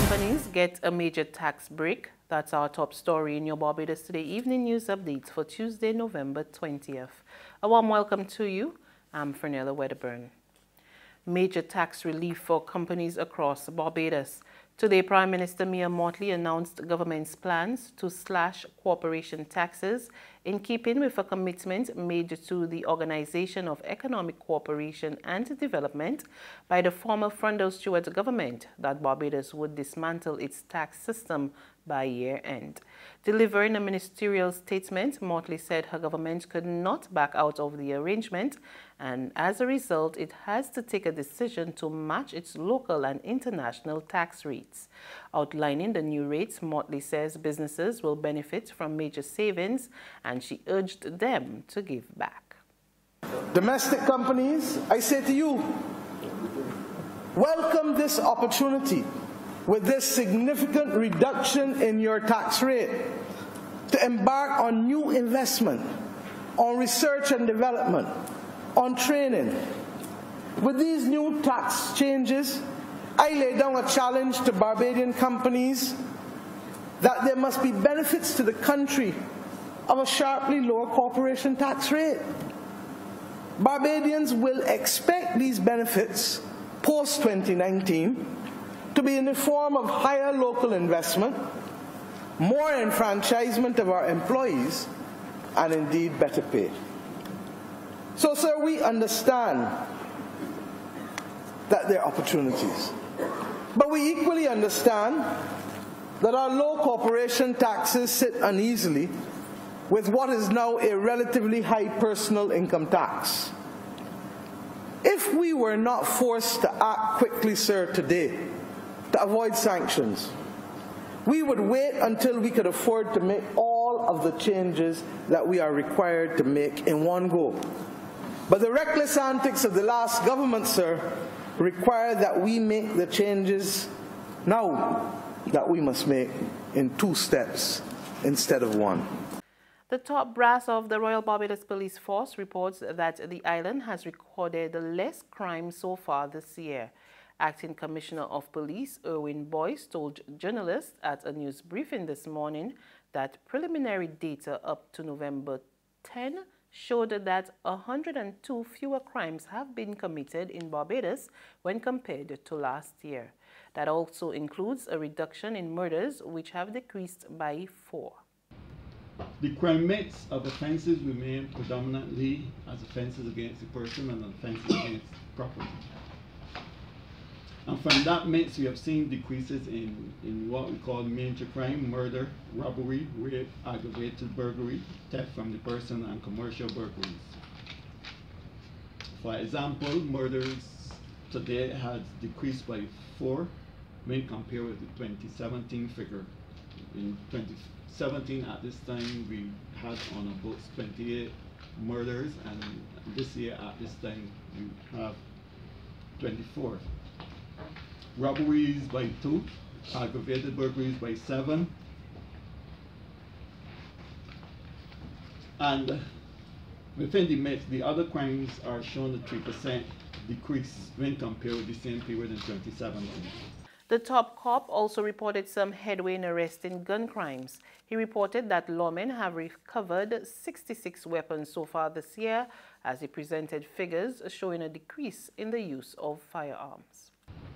Companies get a major tax break. That's our top story in your Barbados Today evening news updates for Tuesday, November 20th. A warm welcome to you. I'm Fernella Wedderburn. Major tax relief for companies across Barbados. Today, Prime Minister Mia Mottley announced government's plans to slash corporation taxes in keeping with a commitment made to the Organization of Economic Cooperation and Development by the former Frondel Stewart government that Barbados would dismantle its tax system by year end. Delivering a ministerial statement, Mottley said her government could not back out of the arrangement, and as a result, it has to take a decision to match its local and international tax rates. Outlining the new rates, Mottley says businesses will benefit from major savings, and she urged them to give back. Domestic companies, I say to you, welcome this opportunity with this significant reduction in your tax rate to embark on new investment, on research and development, on training. With these new tax changes, I lay down a challenge to Barbadian companies that there must be benefits to the country of a sharply lower corporation tax rate. Barbadians will expect these benefits post-2019 to be in the form of higher local investment, more enfranchisement of our employees, and indeed better pay. So, sir, we understand that there are opportunities. But we equally understand that our low corporation taxes sit uneasily with what is now a relatively high personal income tax. If we were not forced to act quickly, sir, today to avoid sanctions, we would wait until we could afford to make all of the changes that we are required to make in one go. But the reckless antics of the last government, sir, require that we make the changes now that we must make in 2 steps instead of 1. The top brass of the Royal Barbados Police Force reports that the island has recorded less crime so far this year. Acting Commissioner of Police Erwin Boyce told journalists at a news briefing this morning that preliminary data up to November 10 showed that 102 fewer crimes have been committed in Barbados when compared to last year. That also includes a reduction in murders, which have decreased by 4. The crime mix of offences remain predominantly as offences against the person and offences against property. And from that mix, we have seen decreases in what we call major crime: murder, robbery, rape, aggravated burglary, theft from the person, and commercial burglaries. For example, murders today has decreased by 4 when compared with the 2017 figure. In 2017, at this time, we had on our books 28 murders, and this year at this time, we have 24. Robberies by 2, aggravated burglaries by 7, and within the mix, the other crimes are shown a 3% decrease when compared with the same period in 2017. The top cop also reported some headway in arresting gun crimes. He reported that lawmen have recovered 66 weapons so far this year, as he presented figures showing a decrease in the use of firearms.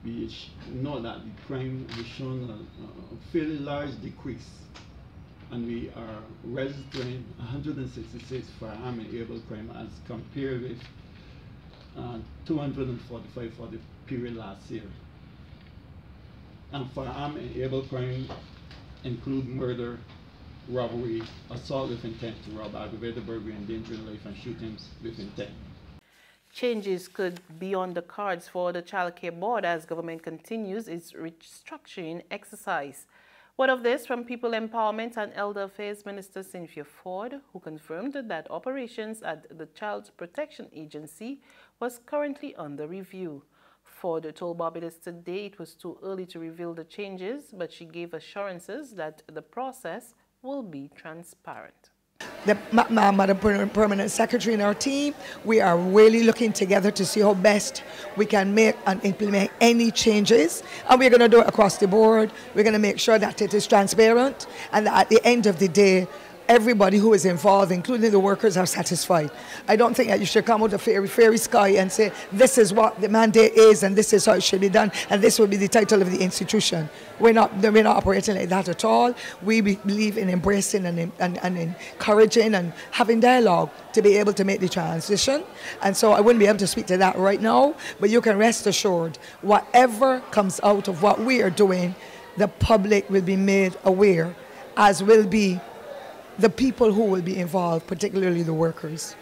We know that the crime has shown a fairly large decrease, and we are registering 166 firearm-enabled crime as compared with 245 for the period last year. And firearm-enabled crime include murder, robbery, assault with intent to rob, aggravated burglary, endangering life, and shootings with intent. Changes could be on the cards for the Child Care Board as government continues its restructuring exercise. Word of this from People Empowerment and Elder Affairs Minister Cynthia Ford, who confirmed that operations at the Child Protection Agency was currently under review. Ford told Barbados Today it was too early to reveal the changes, but she gave assurances that the process will be transparent. Madam Permanent Secretary and our team, we are really looking together to see how best we can make and implement any changes. And we're going to do it across the board. We're going to make sure that it is transparent and that at the end of the day, everybody who is involved, including the workers, are satisfied. I don't think that you should come out of fairy sky and say, this is what the mandate is and this is how it should be done and this will be the title of the institution. We're not operating like that at all. We believe in embracing and encouraging and having dialogue to be able to make the transition. And so I wouldn't be able to speak to that right now, but you can rest assured, whatever comes out of what we are doing, the public will be made aware, as will be the people who will be involved, particularly the workers.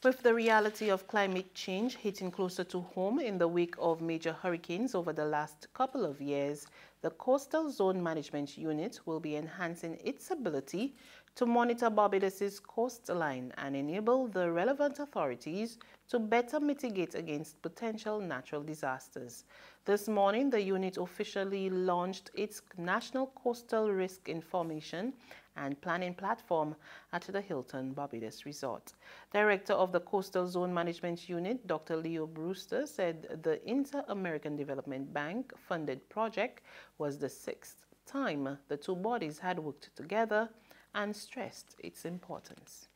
With the reality of climate change hitting closer to home in the wake of major hurricanes over the last couple of years, the Coastal Zone Management Unit will be enhancing its ability to monitor Barbados's coastline and enable the relevant authorities to better mitigate against potential natural disasters. This morning, the unit officially launched its National Coastal Risk Information and Planning Platform at the Hilton Barbados Resort. Director of the Coastal Zone Management Unit, Dr. Leo Brewster, said the Inter-American Development Bank funded project was the 6th time the two bodies had worked together and stressed its importance.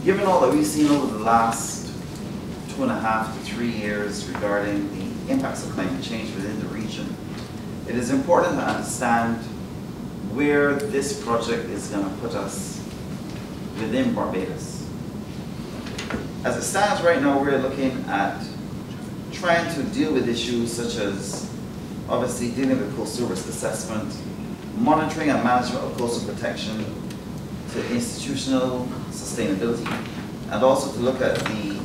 Given all that we've seen over the last 2.5 to 3 years regarding the impacts of climate change within the region, it is important to understand where this project is going to put us within Barbados. As it stands right now, we're looking at trying to deal with issues such as obviously dealing with coastal risk assessment, monitoring and management of coastal protection, to institutional sustainability, and also to look at the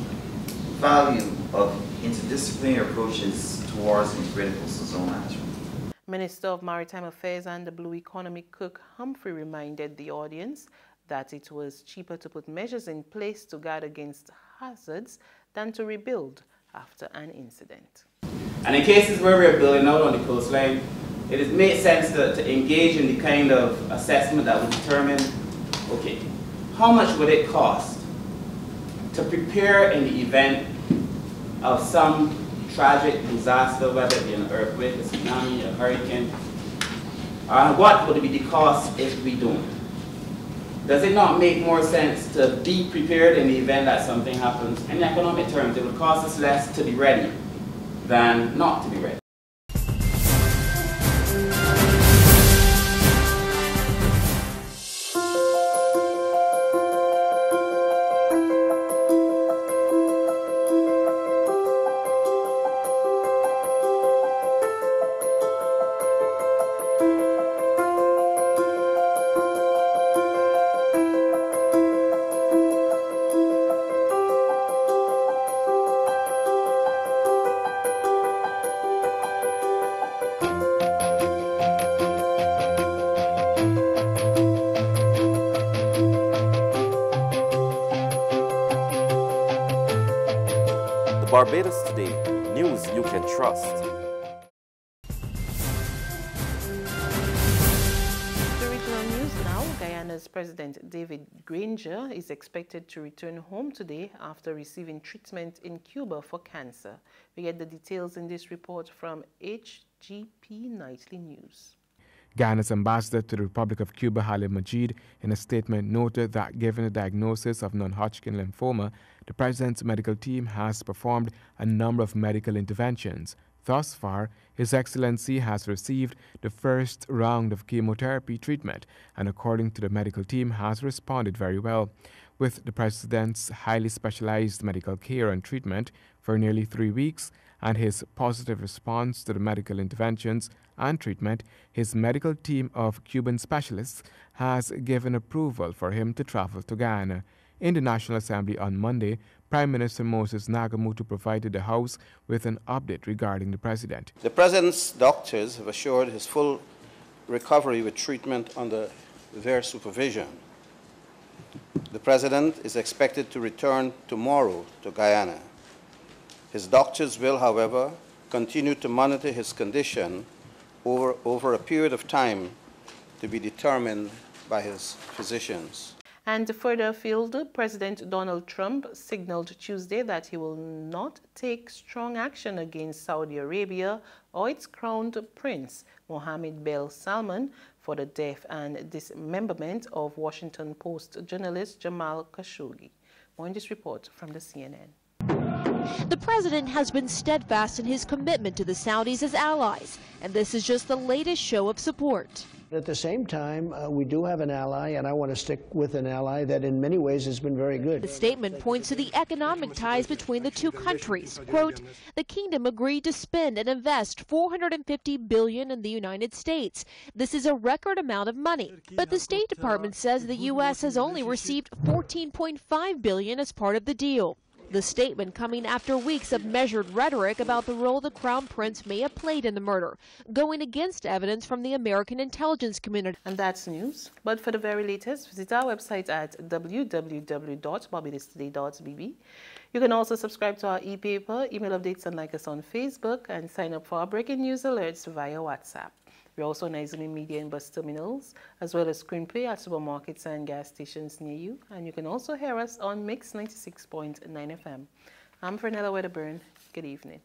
value of interdisciplinary approaches towards integrated coastal zone management. Minister of Maritime Affairs and the Blue Economy Cook Humphrey reminded the audience that it was cheaper to put measures in place to guard against hazards than to rebuild after an incident. And in cases where we're building out on the coastline, it has made sense to engage in the kind of assessment that would determine, okay, how much would it cost to prepare in the event of some tragic disaster, whether it be an earthquake, a tsunami, a hurricane, and what would be the cost if we don't? Does it not make more sense to be prepared in the event that something happens? In economic terms, it would cost us less to be ready than not to be ready. Barbados Today, news you can trust. To regional news now, Guyana's President David Granger is expected to return home today after receiving treatment in Cuba for cancer. We get the details in this report from HGP Nightly News. Guyana's ambassador to the Republic of Cuba, Halim Majid, in a statement noted that given the diagnosis of non-Hodgkin lymphoma, the president's medical team has performed a number of medical interventions. Thus far, His Excellency has received the first round of chemotherapy treatment and, according to the medical team, has responded very well. With the president's highly specialized medical care and treatment for nearly 3 weeks and his positive response to the medical interventions and treatment, his medical team of Cuban specialists has given approval for him to travel to Guyana. In the National Assembly on Monday, Prime Minister Moses Nagamutu provided the House with an update regarding the president. The president's doctors have assured his full recovery with treatment under their supervision. The president is expected to return tomorrow to Guyana. His doctors will, however, continue to monitor his condition over a period of time to be determined by his physicians. And further afield, President Donald Trump signaled Tuesday that he will not take strong action against Saudi Arabia or its crowned prince, Mohammed bin Salman, for the death and dismemberment of Washington Post journalist Jamal Khashoggi. More in this report from the CNN. The president has been steadfast in his commitment to the Saudis as allies, and this is just the latest show of support. At the same time, we do have an ally, and I want to stick with an ally that in many ways has been very good. The statement points to the economic ties between the two countries. Quote, the kingdom agreed to spend and invest $450 billion in the United States. This is a record amount of money. But the State Department says the U.S. has only received $14.5 billion as part of the deal. The statement coming after weeks of measured rhetoric about the role the Crown Prince may have played in the murder, going against evidence from the American intelligence community. And that's news. But for the very latest, visit our website at www.barbadostoday.bb. You can also subscribe to our e-paper, email updates, and like us on Facebook, and sign up for our breaking news alerts via WhatsApp. We're also on Izumi Media and bus terminals, as well as screenplay at supermarkets and gas stations near you. And you can also hear us on Mix 96.9 FM. I'm Fernella Wedderburn. Good evening.